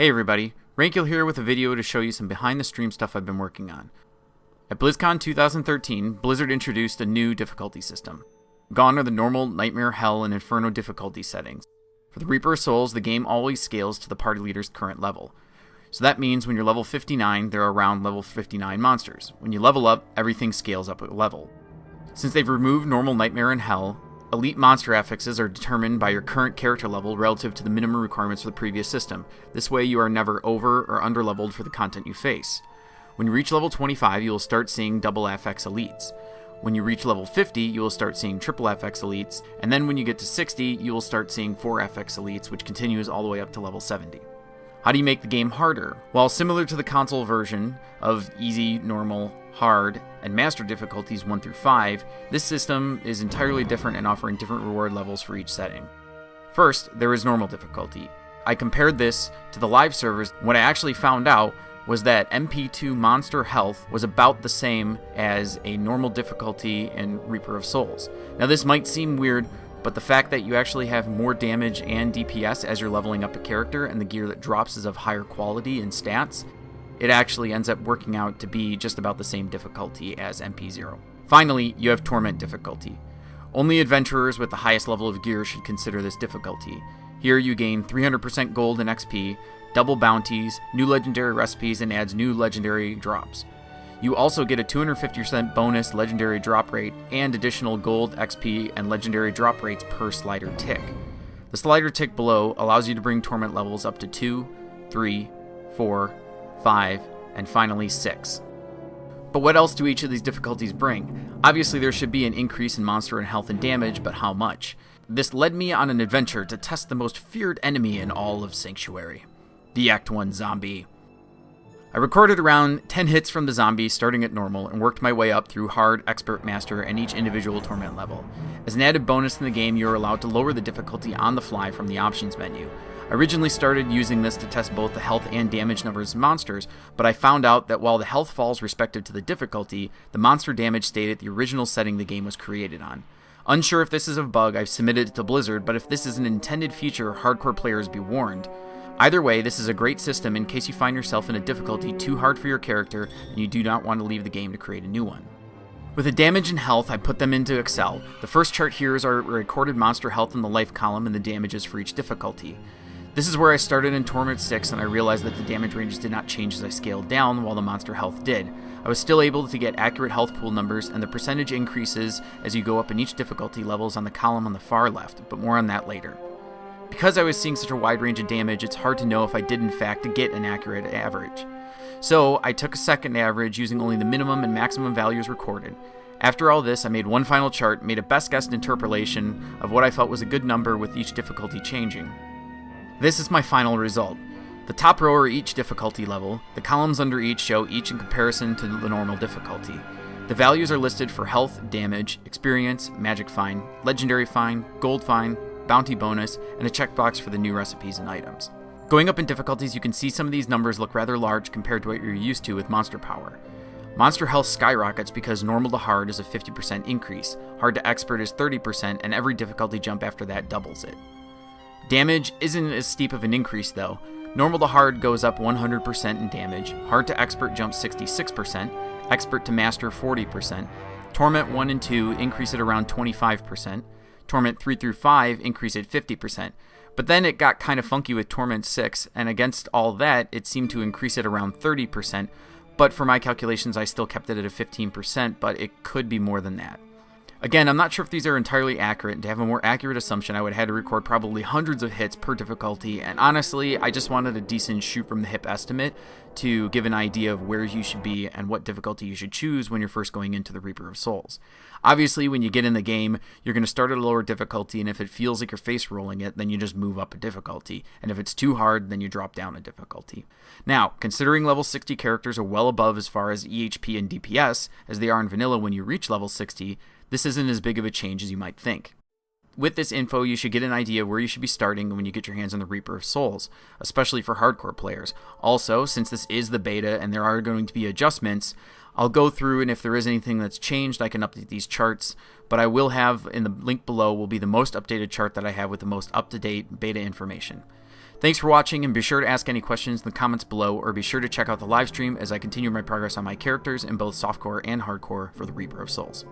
Hey everybody, Rankil here with a video to show you some behind the stream stuff I've been working on. At BlizzCon 2013, Blizzard introduced a new difficulty system. Gone are the normal Nightmare, Hell, and Inferno difficulty settings. For the Reaper of Souls, the game always scales to the party leader's current level. So that means when you're level 59, there are around level 59 monsters. When you level up, everything scales up a level. Since they've removed normal Nightmare and Hell, elite monster affixes are determined by your current character level relative to the minimum requirements for the previous system. This way you are never over or under leveled for the content you face. When you reach level 25, you will start seeing double FX elites. When you reach level 50, you will start seeing triple FX elites, and then when you get to 60, you will start seeing 4 FX elites, which continues all the way up to level 70. How do you make the game harder? Well, similar to the console version of easy, normal, hard, and master difficulties 1 through 5, this system is entirely different and offering different reward levels for each setting. First, there is normal difficulty. I compared this to the live servers. What I actually found out was that MP2 monster health was about the same as a normal difficulty in Reaper of Souls. Now this might seem weird, but the fact that you actually have more damage and DPS as you're leveling up a character and the gear that drops is of higher quality and stats, it actually ends up working out to be just about the same difficulty as MP0. Finally, you have Torment difficulty. Only adventurers with the highest level of gear should consider this difficulty. Here you gain 300% gold and XP, double bounties, new legendary recipes, and adds new legendary drops. You also get a 250% bonus legendary drop rate and additional gold, XP, and legendary drop rates per slider tick. The slider tick below allows you to bring torment levels up to 2, 3, 4, 5, and finally 6. But what else do each of these difficulties bring? Obviously there should be an increase in monster and health and damage, but how much? This led me on an adventure to test the most feared enemy in all of Sanctuary, the Act 1 zombie. I recorded around 10 hits from the zombie starting at normal and worked my way up through hard, expert, master, and each individual torment level. As an added bonus in the game, you are allowed to lower the difficulty on the fly from the options menu. I originally started using this to test both the health and damage numbers of monsters, but I found out that while the health falls respective to the difficulty, the monster damage stayed at the original setting the game was created on. Unsure if this is a bug, I've submitted it to Blizzard, but if this is an intended feature, hardcore players be warned. Either way, this is a great system in case you find yourself in a difficulty too hard for your character and you do not want to leave the game to create a new one. With the damage and health, I put them into Excel. The first chart here is our recorded monster health in the life column and the damages for each difficulty. This is where I started in Torment 6 and I realized that the damage ranges did not change as I scaled down while the monster health did. I was still able to get accurate health pool numbers and the percentage increases as you go up in each difficulty levels on the column on the far left, but more on that later. Because I was seeing such a wide range of damage, it's hard to know if I did in fact get an accurate average. So I took a second average using only the minimum and maximum values recorded. After all this, I made one final chart, made a best guess interpolation of what I felt was a good number with each difficulty changing. This is my final result. The top row are each difficulty level, the columns under each show each in comparison to the normal difficulty. The values are listed for health, damage, experience, magic find, legendary find, gold find, bounty bonus, and a checkbox for the new recipes and items. Going up in difficulties, you can see some of these numbers look rather large compared to what you're used to with monster power. Monster health skyrockets because normal to hard is a 50% increase, hard to expert is 30%, and every difficulty jump after that doubles it. Damage isn't as steep of an increase though. Normal to hard goes up 100% in damage, hard to expert jumps 66%, expert to master 40%, torment 1 and 2 increase at around 25%, Torment 3 through 5 increase at 50%, but then it got kind of funky with Torment 6, and against all that, it seemed to increase at around 30%, but for my calculations I still kept it at a 15%, but it could be more than that. Again, I'm not sure if these are entirely accurate, and to have a more accurate assumption I would have had to record probably hundreds of hits per difficulty, and honestly, I just wanted a decent shoot from the hip estimate to give an idea of where you should be and what difficulty you should choose when you're first going into the Reaper of Souls. Obviously, when you get in the game, you're going to start at a lower difficulty, and if it feels like you're face rolling it, then you just move up a difficulty, and if it's too hard, then you drop down a difficulty. Now, considering level 60 characters are well above as far as EHP and DPS, as they are in vanilla when you reach level 60, this isn't as big of a change as you might think. With this info, you should get an idea of where you should be starting when you get your hands on the Reaper of Souls, especially for hardcore players. Also, since this is the beta and there are going to be adjustments, I'll go through, and if there is anything that's changed, I can update these charts, but I will have, in the link below, will be the most updated chart that I have with the most up-to-date beta information. Thanks for watching, and be sure to ask any questions in the comments below, or be sure to check out the live stream as I continue my progress on my characters in both softcore and hardcore for the Reaper of Souls.